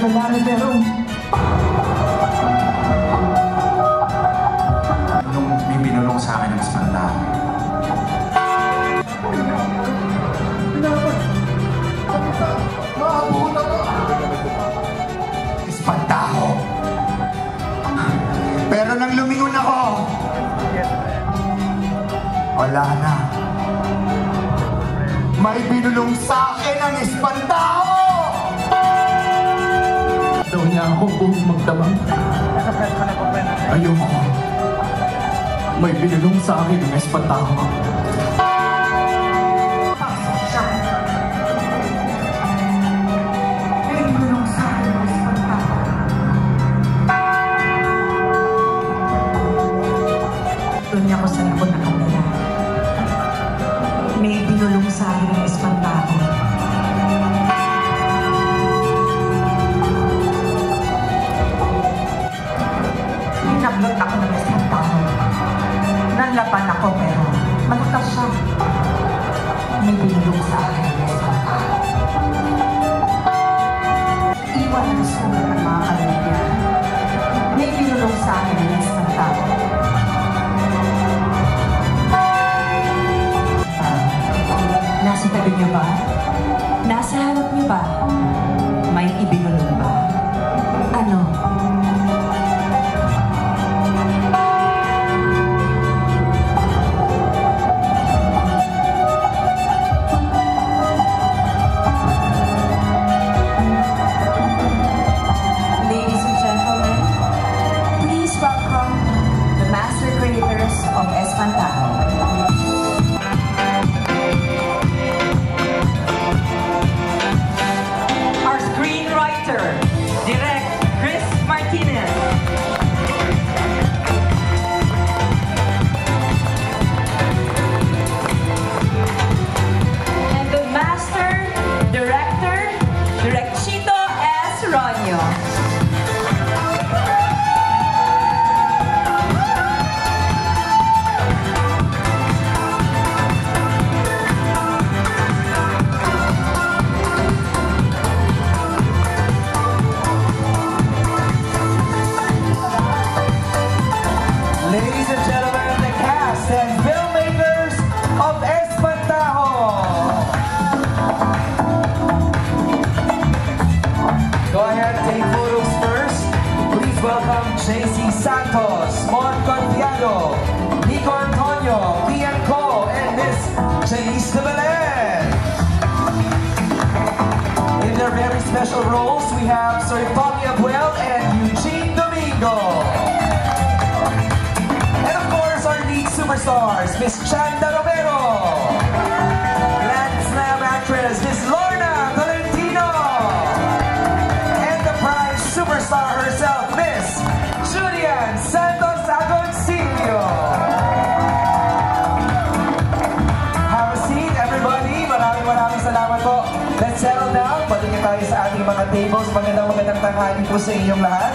Lani pero may binulong sa akin ng espantaho. Espantaho. Pero nang lumingon ako, wala na. May binulong sa akin ang espantaho! Daw niya ako buong magdamang. Ayoko. May binulong sa akin ang espantaho. May binulong sa akin ang espantaho. Doon niya ako sa likod ng kamera. May binulong sa akin ang espantaho. Nablot ako ng espantaho. Nanlapan ako pero malakas siya. May binulong sa akin ang espantaho. Iwan ang sulat ng mga kalagyan. May binulong sa akin ang espantaho. Nasa tabi niyo ba? Nasa harap niyo ba? May ibinulong ba? Ano? Ladies and gentlemen, please welcome the master creators of Espantaho. Direct Chris Martinez. And the master director, Direct Chito S. Ronyo. Ladies and gentlemen, the cast and filmmakers of Espantaho. Go ahead and take photos first. Please welcome JC Santos, Mon Confiado, Nico Antonio, Kian Co, and Miss Janice de Belen. In their very special roles, we have Sir Tommy Abuel and Eugene Domingo. Superstars, Miss Chanda Romero, Grand Slam actress, Miss Lorna Tolentino, and the prime superstar herself, Miss Julian Santos Agoncillo. Have a seat, everybody. Maraming salamat po. Let's settle down. Patingin tayo sa ating mga tables. Magandang tanghali po sa inyong lahat.